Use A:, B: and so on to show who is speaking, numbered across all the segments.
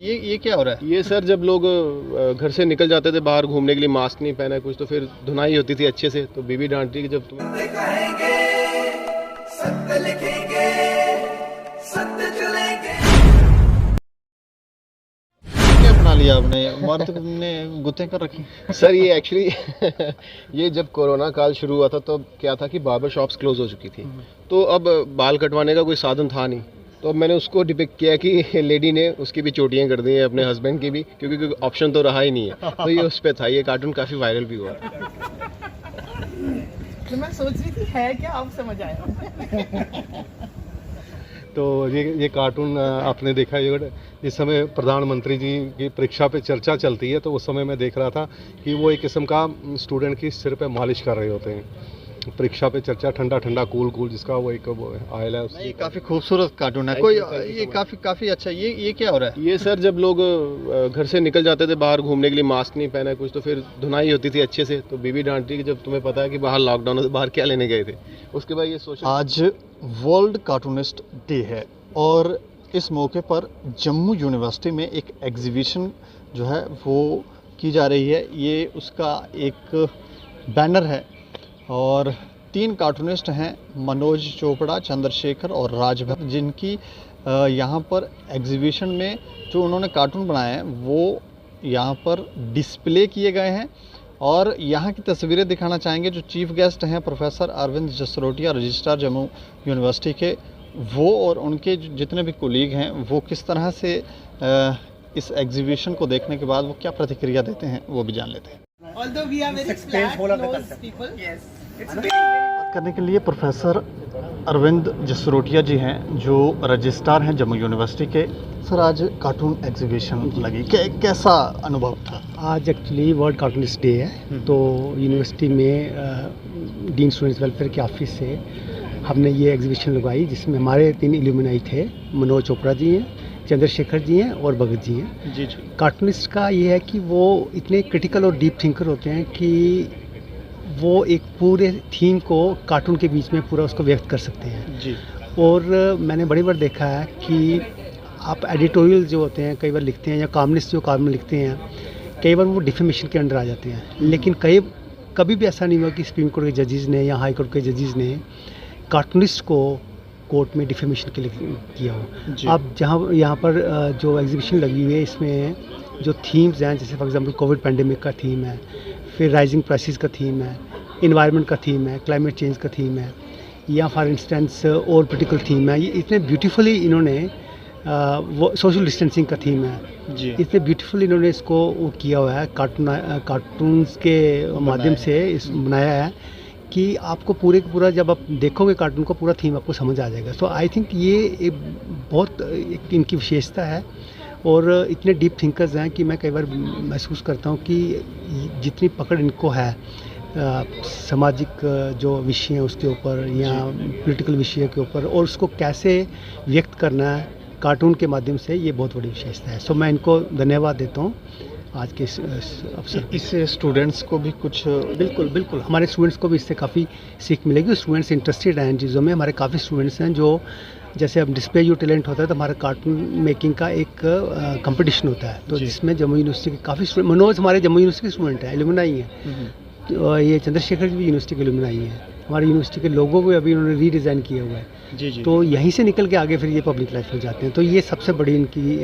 A: ये क्या हो रहा है?
B: ये सर जब लोग घर से निकल जाते थे बाहर घूमने के लिए, मास्क नहीं पहना कुछ, तो फिर धुनाई होती थी अच्छे से, तो बीबी डांटती कि जब तुम
C: कहेंगे सत्य लिखेंगे सत्य चलेंगे।
A: क्या बना लिया आपने? मर्द ने गुत्ते कर रखी।
B: सर ये एक्चुअली ये जब कोरोना काल शुरू हुआ था तो क्या था कि बार्बर शॉप्स क्लोज हो चुकी थी, तो अब बाल कटवाने का कोई साधन था नहीं, तो अब मैंने उसको डिपिक्ट किया कि लेडी ने उसकी भी चोटियां कर दी हैं, अपने हस्बैंड की भी, क्योंकि कोई ऑप्शन तो रहा ही नहीं है, तो ये उस पे था। ये कार्टून काफ़ी वायरल भी हुआ।
D: तो मैं सोच रही थी है क्या, अब समझ आया।
E: तो ये कार्टून आपने देखा है, जिस समय प्रधानमंत्री जी की परीक्षा पे चर्चा चलती है तो उस समय मैं देख रहा था कि वो एक किस्म का स्टूडेंट की सिर पे मालिश कर रहे होते हैं। परीक्षा पे चर्चा, ठंडा ठंडा कूल कूल, जिसका वो एक वो आयल है
A: ये काफी खूबसूरत कार्टून है। कोई ये काफी अच्छा। ये क्या हो रहा है?
B: ये सर जब लोग घर से निकल जाते थे बाहर घूमने के लिए, मास्क नहीं पहना कुछ, तो फिर धुनाई होती थी अच्छे से, तो बीबी डांटती कि जब तुम्हें पता है कि बाहर लॉकडाउन है तो बाहर क्या लेने गए थे। उसके बाद ये सोशल
A: आज वर्ल्ड कार्टूनिस्ट डे है और इस मौके पर जम्मू यूनिवर्सिटी में एक एग्जीबिशन जो है वो की जा रही है। ये उसका एक बैनर है और 3 कार्टूनिस्ट हैं, मनोज चोपड़ा, चंद्रशेखर और राजभक्त, जिनकी यहाँ पर एग्जीबिशन में जो उन्होंने कार्टून बनाए हैं वो यहाँ पर डिस्प्ले किए गए हैं। और यहाँ की तस्वीरें दिखाना चाहेंगे। जो चीफ गेस्ट हैं professor Arvind Jasrotia, registrar Jammu university के, वो और उनके जितने भी कोलीग हैं वो किस तरह से इस एग्जीबिशन को देखने के बाद वो क्या प्रतिक्रिया देते हैं वो भी जान लेते हैं।
D: Although we are very flat, close people. Yes.
A: बात करने के लिए प्रोफेसर अरविंद जसरोटिया जी हैं जो रजिस्ट्रार हैं जम्मू यूनिवर्सिटी के। सर आज कार्टून एग्जीबिशन लगी, कैसा अनुभव था?
F: आज एक्चुअली वर्ल्ड कार्टूनिस्ट डे है, तो यूनिवर्सिटी में डीन स्टूडेंट्स वेलफेयर के ऑफिस से हमने ये एग्जीबिशन लगवाई, जिसमें हमारे 3 इल्यूमिनाई थे। मनोज चोपड़ा जी हैं, चंद्रशेखर जी हैं और भगत जी हैं।
A: जी।
F: कार्टूनिस्ट का ये है कि वो इतने क्रिटिकल और डीप थिंकर होते हैं कि वो एक पूरे थीम को कार्टून के बीच में पूरा उसको व्यक्त कर सकते हैं
A: जी।
F: और मैंने बड़ी बार देखा है कि आप एडिटोरियल जो होते हैं कई बार लिखते हैं, या कॉलमनिस्ट जो कॉलम लिखते हैं, कई बार वो डिफेमेशन के अंडर आ जाते हैं, लेकिन कभी भी ऐसा नहीं हुआ कि सुप्रीम कोर्ट के जजेस ने या हाई कोर्ट के जजेस ने कार्टूनिस्ट को कोर्ट में डिफेमेशन के लिए किया हो। अब जहाँ यहाँ पर जो एग्जीबिशन लगी हुई है, इसमें जो थीम्स हैं, जैसे फॉर एग्जांपल कोविड पैंडेमिक का थीम है, फिर राइजिंग प्राइसेस का थीम है, इन्वायरमेंट का थीम है, क्लाइमेट चेंज का थीम है, या फॉर इंस्टेंस और पोलिटिकल थीम है। ये इतने ब्यूटीफुली इन्होंने वो सोशल डिस्टेंसिंग का थीम है
A: जी।
F: इतने ब्यूटीफुल इन्होंने इसको वो किया हुआ है, कार्टून्स के माध्यम से इस बनाया है कि आपको पूरा जब आप देखोगे कार्टून को, पूरा थीम आपको समझ आ जाएगा। सो आई थिंक ये एक बहुत एक इनकी विशेषता है और इतने डीप थिंकर्स हैं कि मैं कई बार महसूस करता हूँ कि जितनी पकड़ इनको है सामाजिक जो विषय हैं उसके ऊपर या पॉलिटिकल विषय के ऊपर, और उसको कैसे व्यक्त करना है कार्टून के माध्यम से, ये बहुत बड़ी विशेषता है। सो मैं इनको धन्यवाद देता हूँ आज के इस अवसर।
A: इससे स्टूडेंट्स को भी कुछ
F: बिल्कुल हमारे स्टूडेंट्स को भी इससे काफ़ी सीख मिलेगी। स्टूडेंट्स इंटरेस्टेड हैं इन चीज़ों में। हमारे काफ़ी स्टूडेंट्स हैं जो, जैसे अब डिस्प्ले योर टैलेंट होता है तो हमारा कार्टून मेकिंग का एक कंपटीशन होता है, तो जिसमें जम्मू यूनिवर्सिटी के काफ़ी स्टूडेंट, मनोज हमारे जम्मू यूनिवर्सिटी के स्टूडेंट हैं, एलुमनाई हैं, तो ये चंद्रशेखर भी यूनिवर्सिटी के एलुमनाई हैं। हमारी यूनिवर्सिटी के लोगों को अभी उन्होंने रीडिज़ाइन किया हुआ है
A: जी।
F: तो यहीं से निकल के आगे फिर ये पब्लिक लाइफ में जाते हैं, तो ये सबसे बड़ी इनकी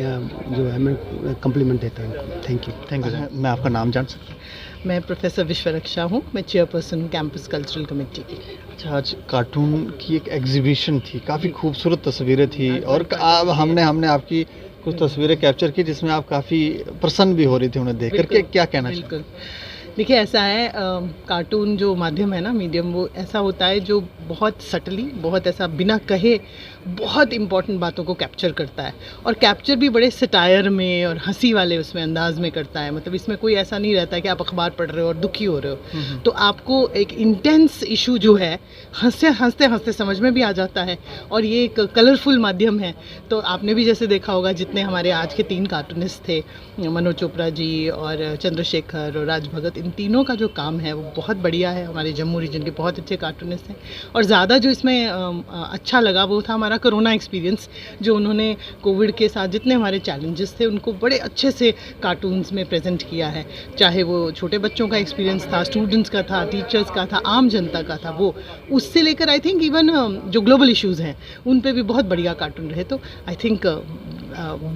F: जो है मैं कम्प्लीमेंट देता हूँ इनको। Thank you.
A: मैं आपका नाम जान सकता हूँ?
D: मैं प्रोफेसर विश्वरक्षा हूँ, मैं चेयरपर्सन हूँ कैंपस कल्चरल कमेटी की।
A: अच्छा, आज कार्टून की एक एग्जीबिशन थी, काफ़ी खूबसूरत तस्वीरें थी और हमने आपकी कुछ तस्वीरें कैप्चर की जिसमें आप काफ़ी प्रसन्न भी हो रही थी उन्हें देख करके। क्या कहना चाहिए?
D: देखिए ऐसा है, कार्टून जो माध्यम है ना, मीडियम, वो ऐसा होता है जो बहुत सटली, बहुत ऐसा बिना कहे बहुत इम्पॉर्टेंट बातों को कैप्चर करता है, और कैप्चर भी बड़े सटायर में और हंसी वाले उसमें अंदाज में करता है। मतलब इसमें कोई ऐसा नहीं रहता है कि आप अखबार पढ़ रहे हो और दुखी हो रहे हो, तो आपको एक इंटेंस इशू जो है हंसते हंसते समझ में भी आ जाता है, और ये एक कलरफुल माध्यम है। तो आपने भी जैसे देखा होगा, जितने हमारे आज के 3 कार्टूनिस्ट थे, मनोज चोपड़ा जी और चंद्रशेखर और राज भगत, इन तीनों का जो काम है वो बहुत बढ़िया है। हमारे जम्मू रीजन के बहुत अच्छे कार्टूनिस्ट हैं। और ज़्यादा जो इसमें अच्छा लगा वो था हमारा कोरोना एक्सपीरियंस, जो उन्होंने कोविड के साथ जितने हमारे चैलेंजेस थे उनको बड़े अच्छे से कार्टून्स में प्रेजेंट किया है। चाहे वो छोटे बच्चों का एक्सपीरियंस था, स्टूडेंट्स का था, टीचर्स का था, आम जनता का था, वो उससे लेकर आई थिंक इवन जो ग्लोबल इश्यूज़ हैं उन पे भी बहुत बढ़िया कार्टून रहे। तो आई थिंक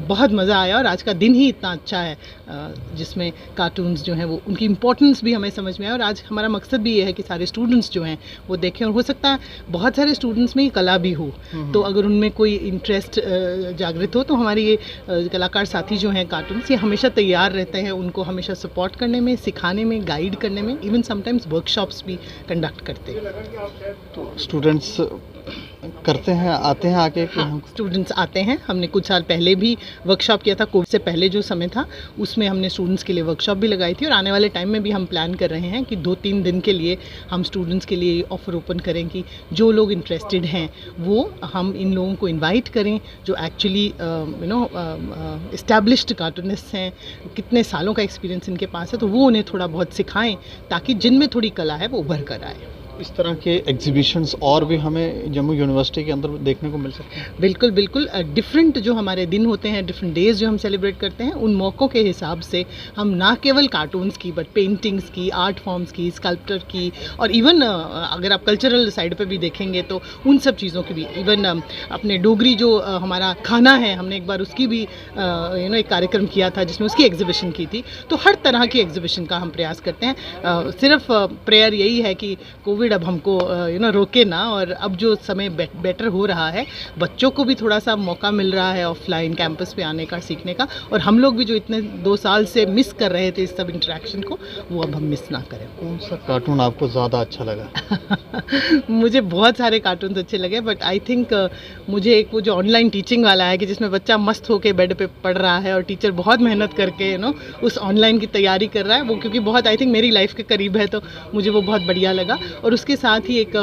D: बहुत मज़ा आया। और आज का दिन ही इतना अच्छा है जिसमें कार्टून्स जो हैं वो उनकी इम्पोर्टेंस भी हमें समझ में आया। और आज हमारा मकसद भी ये है कि सारे स्टूडेंट्स जो हैं वो देखें। और हो सकता है बहुत सारे स्टूडेंट्स में ये कला भी हो, तो अगर उनमें कोई इंटरेस्ट जागृत हो तो हमारे ये कलाकार साथी जो हैं कार्टून्स, ये हमेशा तैयार रहते हैं उनको हमेशा सपोर्ट करने में, सिखाने में, गाइड करने में। इवन समटाइम्स वर्कशॉप्स भी कंडक्ट करते हैं।
A: तो स्टूडेंट्स करते हैं, आते हैं आके कि
D: हाँ, स्टूडेंट्स आते हैं। हमने कुछ साल पहले भी वर्कशॉप किया था, कोविड से पहले जो समय था उसमें हमने स्टूडेंट्स के लिए वर्कशॉप भी लगाई थी। और आने वाले टाइम में भी हम प्लान कर रहे हैं कि 2-3 दिन के लिए हम स्टूडेंट्स के लिए ऑफ़र ओपन करें कि जो लोग इंटरेस्टेड हैं वो हम इन लोगों को इनवाइट करें जो एक्चुअली इस्टेब्लिश्ड कार्टूनिस्ट हैं, कितने सालों का एक्सपीरियंस इनके पास है, तो वो उन्हें थोड़ा बहुत सिखाएं ताकि जिनमें थोड़ी कला है वो उभर कर आए।
A: इस तरह के एग्जीबिशंस और भी हमें जम्मू यूनिवर्सिटी के अंदर देखने को मिल सकते हैं।
D: बिल्कुल बिल्कुल। डिफरेंट जो हमारे दिन होते हैं, डिफरेंट डेज जो हम सेलिब्रेट करते हैं, उन मौक़ों के हिसाब से हम ना केवल कार्टून्स की बट पेंटिंग्स की, आर्ट फॉर्म्स की, स्कल्पचर की, और इवन अगर आप कल्चरल साइड पे भी देखेंगे तो उन सब चीज़ों की भी, इवन अपने डोगरी जो हमारा खाना है, हमने एक बार उसकी भी एक कार्यक्रम किया था जिसमें उसकी एग्जीबिशन की थी। तो हर तरह की एग्जीबिशन का हम प्रयास करते हैं। सिर्फ प्रेयर यही है कि कोविड अब हमको रोके ना, और अब जो समय बेटर हो रहा है, बच्चों को भी थोड़ा सा मौका मिल रहा है ऑफलाइन कैंपस पे आने का, सीखने का, और हम लोग भी जो इतने 2 साल से मिस कर रहे थे इस सब इंटरेक्शन को, वो अब हम मिस ना करें।
A: कौन सा कार्टून आपको ज़्यादा अच्छा लगा?
D: मुझे बहुत सारे कार्टून अच्छे लगे, बट आई थिंक मुझे एक वो जो ऑनलाइन टीचिंग वाला है कि जिसमें बच्चा मस्त होके बेड पे पढ़ रहा है और टीचर बहुत मेहनत करके उस ऑनलाइन की तैयारी कर रहा है, वो क्योंकि बहुत आई थिंक मेरी लाइफ के करीब है, तो मुझे वो बहुत बढ़िया लगा। और उसके साथ ही एक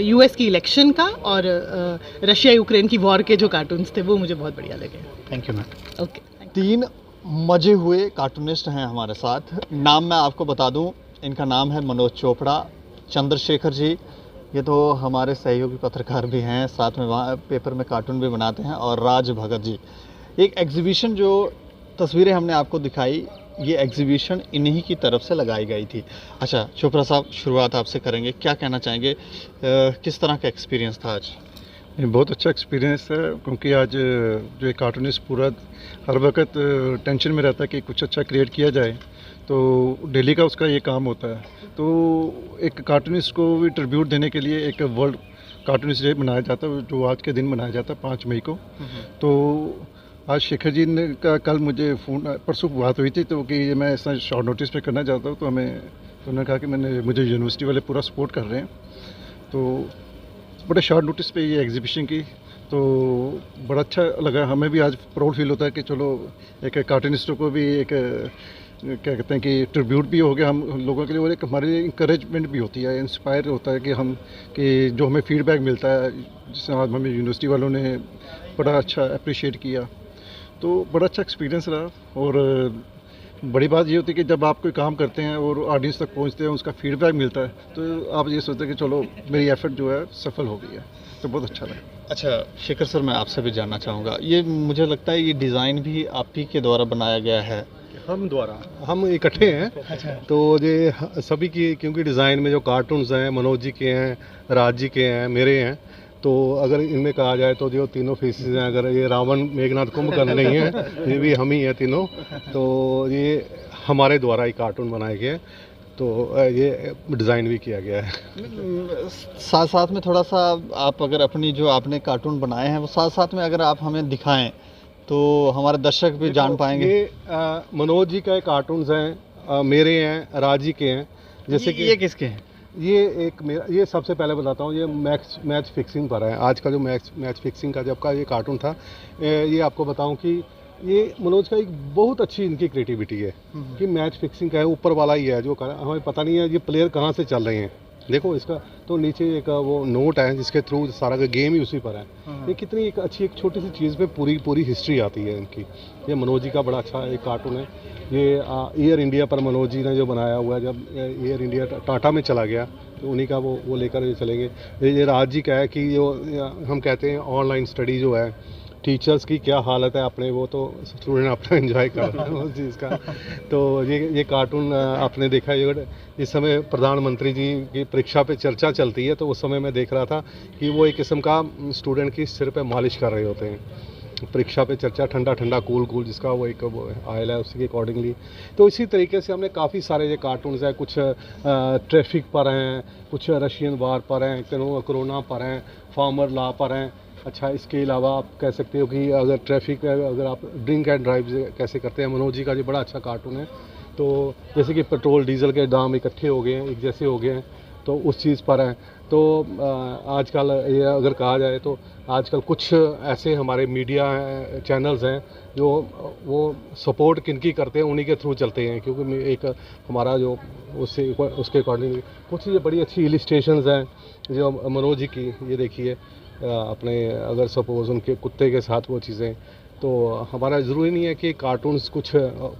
D: यूएस की इलेक्शन का और रशिया यूक्रेन की वॉर के जो कार्टून्स थे वो मुझे बहुत बढ़िया लगे।
A: Thank you ma'am.
D: ओके।
A: 3 मजे हुए कार्टूनिस्ट हैं हमारे साथ। नाम मैं आपको बता दूं, इनका नाम है मनोज चोपड़ा, चंद्रशेखर जी, ये तो हमारे सहयोगी पत्रकार भी हैं, साथ में वहाँ पेपर में कार्टून भी बनाते हैं, और राज भगत जी। एक एग्जीबिशन जो तस्वीरें हमने आपको दिखाई, ये एग्जीबिशन इन्हीं की तरफ से लगाई गई थी। अच्छा चोपड़ा साहब, शुरुआत आपसे करेंगे, क्या कहना चाहेंगे, किस तरह का एक्सपीरियंस था आज?
E: ये बहुत अच्छा एक्सपीरियंस है, क्योंकि आज जो एक कार्टूनिस्ट पूरा हर वक्त टेंशन में रहता है कि कुछ अच्छा क्रिएट किया जाए, तो डेली का उसका ये काम होता है। तो एक कार्टूनिस्ट को भी ट्रिब्यूट देने के लिए एक वर्ल्ड कार्टूनिस्ट डे मनाया जाता है, जो आज के दिन मनाया जाता है 5 मई को। तो आज शेखर जी ने का कल मुझे फ़ोन, परसों बात हुई थी, तो कि मैं ऐसा शॉर्ट नोटिस पे करना चाहता हूँ, तो उन्होंने कहा कि मुझे यूनिवर्सिटी वाले पूरा सपोर्ट कर रहे हैं। तो बड़े शॉर्ट नोटिस पे ये एग्जीबिशन की, तो बड़ा अच्छा लगा। हमें भी आज प्राउड फील होता है कि चलो एक कार्टूनिस्टों को भी एक क्या कहते हैं कि ट्रिब्यूट भी हो गया हम लोगों के लिए, और एक हमारे लिए इंकरेजमेंट भी होती है, इंस्पायर होता है कि जो हमें फीडबैक मिलता है, जिससे आज हमें यूनिवर्सिटी वालों ने बड़ा अच्छा अप्रिशिएट किया, तो बड़ा अच्छा एक्सपीरियंस रहा। और बड़ी बात ये होती है कि जब आप कोई काम करते हैं और ऑडियंस तक पहुंचते हैं, उसका फीडबैक मिलता है, तो आप ये सोचते हैं कि चलो मेरी एफर्ट जो है सफल हो गई है, तो बहुत अच्छा लगा।
A: अच्छा शेखर सर, मैं आपसे भी जानना चाहूँगा, ये मुझे लगता है ये डिज़ाइन भी आप ही के द्वारा बनाया गया है?
E: हम इकट्ठे हैं, तो ये सभी की, क्योंकि डिज़ाइन में जो कार्टून्स हैं मनोज जी के हैं, राज जी के हैं, मेरे हैं, तो अगर इनमें कहा जाए तो जो तीनों फेसेस हैं, अगर ये रावण मेघनाथ कुंभकर्ण नहीं है, ये भी हम ही हैं तीनों, तो ये हमारे द्वारा ही कार्टून बनाए गए, तो ये डिज़ाइन भी किया गया है।
A: साथ साथ में थोड़ा सा आप अगर अपनी जो आपने कार्टून बनाए हैं वो साथ साथ में अगर आप हमें दिखाएं तो हमारे दर्शक भी जान पाएंगे।
E: ये मनोज जी का कार्टून्स हैं, मेरे हैं, राज जी के हैं। जैसे कि
A: ये किसके हैं?
E: ये एक मेरा, ये सबसे पहले बताता हूँ, ये मैच फिक्सिंग पर है। आज का जो मैच फिक्सिंग का जब का ये कार्टून था, ये आपको बताऊं कि ये मनोज का एक बहुत अच्छी इनकी क्रिएटिविटी है कि मैच फिक्सिंग का है, ऊपर वाला ही है जो हमें पता नहीं है ये प्लेयर कहाँ से चल रहे हैं, देखो इसका तो नीचे एक वो नोट है जिसके थ्रू सारा का गेम ही उसी पर है। ये कितनी एक अच्छी एक छोटी सी चीज़ पे पूरी हिस्ट्री आती है इनकी। ये मनोज जी का बड़ा अच्छा एक कार्टून है। ये एयर इंडिया पर मनोज जी ने जो बनाया हुआ है, जब एयर इंडिया टाटा में चला गया तो उन्हीं का वो लेकर ये चलेंगे। ये राज जी का है कि जो हम कहते हैं ऑनलाइन स्टडी जो है, टीचर्स की क्या हालत है अपने, वो तो स्टूडेंट अपना एंजॉय कर रहे हैं उस चीज़ का। तो ये कार्टून आपने देखा है। इस समय प्रधानमंत्री जी की परीक्षा पे चर्चा चलती है, तो उस समय मैं देख रहा था कि वो एक किस्म का स्टूडेंट की सिर पे मालिश कर रहे होते हैं। परीक्षा पे चर्चा, ठंडा ठंडा कूल जिसका वो एक वो आयल है, उसी के अकॉर्डिंगली। तो इसी तरीके से हमने काफ़ी सारे ये कार्टून्स हैं। कुछ ट्रैफिक पर हैं, कुछ रशियन वार पर हैं, कोरोना पर हैं, फार्मर लॉ पर हैं। अच्छा, इसके अलावा आप कह सकते हो कि अगर ट्रैफिक, अगर आप ड्रिंक एंड ड्राइव कैसे करते हैं, मनोज जी का ये बड़ा अच्छा कार्टून है। तो जैसे कि पेट्रोल डीजल के दाम इकट्ठे हो गए हैं, एक जैसे हो गए हैं, तो उस चीज़ पर है। तो आजकल ये अगर कहा जाए तो आजकल कुछ ऐसे हमारे मीडिया चैनल्स हैं जो वो सपोर्ट किनकी करते हैं, उन्हीं के थ्रू चलते हैं। क्योंकि एक हमारा जो उसके अकॉर्डिंग कुछ ये बड़ी अच्छी इलिस्ट्रेशंस हैं जो मनोज जी की। ये देखिए अपने अगर सपोज़ उनके कुत्ते के साथ वो चीज़ें, तो हमारा ज़रूरी नहीं है कि कार्टून्स कुछ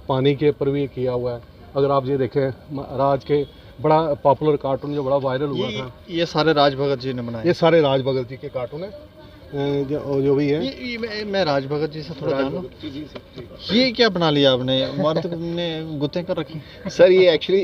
E: पानी के ऊपर भी किया हुआ है। अगर आप ये देखें, राज के बड़ा पॉपुलर कार्टून जो बड़ा वायरल हुआ था,
A: ये सारे राज भगत जी ने बनाए।
E: ये सारे राज भगत जी के कार्टून है जो भी है।
A: ये मैं राज भगत जी से थोड़ा जानूं, ये क्या बना लिया आपने? मर्द ने गुत्ते कर रखी?
B: सर ये एक्चुअली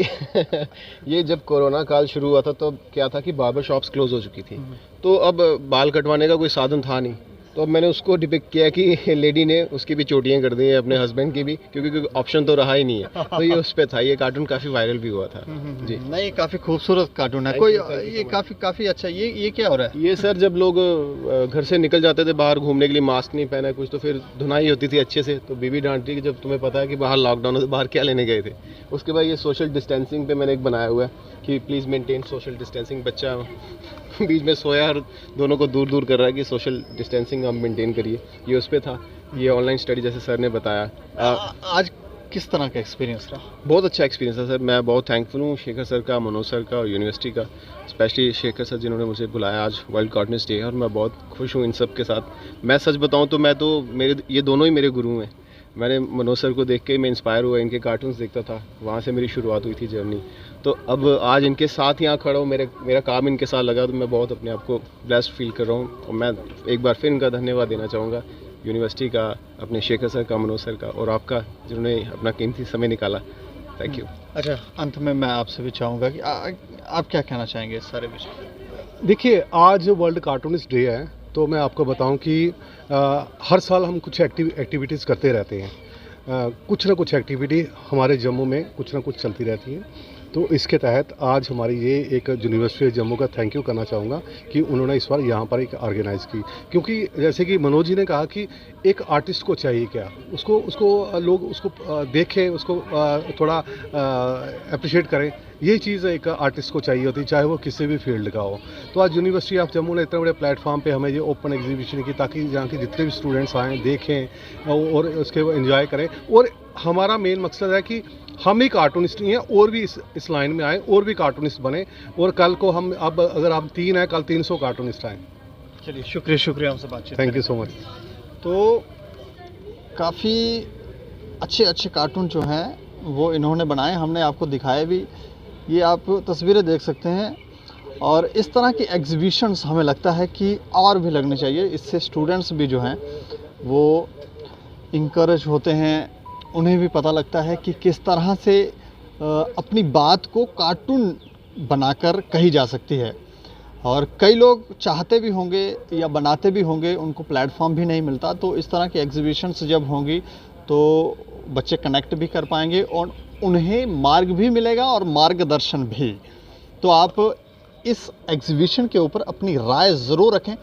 B: ये जब कोरोना काल शुरू हुआ था तो क्या था कि बार्बर शॉप्स क्लोज हो चुकी थी, तो अब बाल कटवाने का कोई साधन था नहीं। तो अब मैंने उसको डिपिक्ट किया कि लेडी ने उसकी भी चोटियाँ कर दी हैं, अपने हस्बैंड की भी, क्योंकि कोई ऑप्शन तो रहा ही नहीं है। तो ये उस पर था। ये कार्टून काफ़ी वायरल भी हुआ था जी।
A: नहीं, काफ़ी खूबसूरत कार्टून है। कोई ये काफ़ी अच्छा। ये क्या हो रहा है?
B: ये सर जब लोग घर से निकल जाते थे बाहर घूमने के लिए, मास्क नहीं पहना कुछ, तो फिर धुनाई होती थी अच्छे से, तो बीवी डांटती कि जब तुम्हें पता है कि बाहर लॉकडाउन है, बाहर क्या लेने गए थे। उसके बाद ये सोशल डिस्टेंसिंग पे मैंने एक बनाया हुआ है कि प्लीज़ मेंटेन सोशल डिस्टेंसिंग। बच्चा बीच में सोया और दोनों को दूर दूर कर रहा है कि सोशल डिस्टेंसिंग आप मेंटेन करिए। ये उस पर था। ये ऑनलाइन स्टडी जैसे सर ने बताया।
A: आज किस तरह का एक्सपीरियंस रहा?
B: बहुत अच्छा एक्सपीरियंस है सर। मैं बहुत थैंकफुल हूँ शेखर सर का, मनोज सर का और यूनिवर्सिटी का, स्पेशली शेखर सर जिन्होंने मुझे बुलाया। आज वर्ल्ड कार्टूनिस्ट डे है और मैं बहुत खुश हूँ इन सब के साथ। मैं सच बताऊँ तो मेरे ये दोनों ही मेरे गुरु हैं। मैंने मनोज सर को देख के मैं इंस्पायर हुआ, इनके कार्टून्स देखता था, वहाँ से मेरी शुरुआत हुई थी जर्नी। तो अब आज इनके साथ यहाँ खड़ा हूँ, मेरा काम इनके साथ लगा, तो मैं बहुत अपने आप को ब्लेस्ड फील कर रहा हूँ। और मैं एक बार फिर इनका धन्यवाद देना चाहूँगा, यूनिवर्सिटी का, अपने शेखर सर का, मनोज सर का और आपका, जिन्होंने अपना कीमती समय निकाला। Thank you.
A: अच्छा, अंत में मैं आपसे भी चाहूँगा कि आप क्या कहना चाहेंगे इस सारे विषय?
E: देखिए, आज वर्ल्ड कार्टूनिस्ट डे है, तो मैं आपको बताऊं कि हर साल हम कुछ एक्टिविटीज़ करते रहते हैं। कुछ ना कुछ एक्टिविटी हमारे जम्मू में कुछ ना कुछ चलती रहती है। तो इसके तहत आज हमारी ये एक यूनिवर्सिटी जम्मू का थैंक यू करना चाहूँगा कि उन्होंने इस बार यहाँ पर एक ऑर्गेनाइज़ की। क्योंकि जैसे कि मनोज जी ने कहा कि एक आर्टिस्ट को चाहिए क्या, उसको लोग उसको देखें, उसको थोड़ा अप्रिशिएट करें। ये चीज़ एक आर्टिस्ट को चाहिए होती है, चाहे वो किसी भी फील्ड का हो। तो आज यूनिवर्सिटी ऑफ जम्मू ने इतने बड़े प्लेटफॉर्म पे हमें ये ओपन एग्जीबिशन की, ताकि यहाँ के जितने भी स्टूडेंट्स आएँ, देखें और उसके एंजॉय करें। और हमारा मेन मकसद है कि हम ही कार्टूनिस्ट नहीं हैं, और भी इस लाइन में आए, और भी कार्टूनिस्ट बने। और कल को हम, अब अगर हम 3 हैं, कल 300 कार्टूनिस्ट आएँ।
A: चलिए, शुक्रिया हमसे बातचीत।
E: Thank you so much.
A: तो काफ़ी अच्छे कार्टून जो हैं वो इन्होंने बनाए, हमने आपको दिखाए भी। ये आप तस्वीरें देख सकते हैं। और इस तरह की एग्जीबिशंस हमें लगता है कि और भी लगने चाहिए। इससे स्टूडेंट्स भी जो हैं वो इंकरेज होते हैं, उन्हें भी पता लगता है कि किस तरह से अपनी बात को कार्टून बनाकर कही जा सकती है। और कई लोग चाहते भी होंगे या बनाते भी होंगे, उनको प्लेटफॉर्म भी नहीं मिलता। तो इस तरह की एग्जीबिशंस जब होंगी तो बच्चे कनेक्ट भी कर पाएंगे और उन्हें मार्ग भी मिलेगा और मार्गदर्शन भी। तो आप इस एग्जीबिशन के ऊपर अपनी राय ज़रूर रखें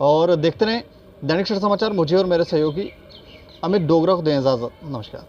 A: और देखते रहें दैनिक सवेरा समाचार। मुझे और मेरे सहयोगी अमित डोगरा को दें इजाज़त। नमस्कार।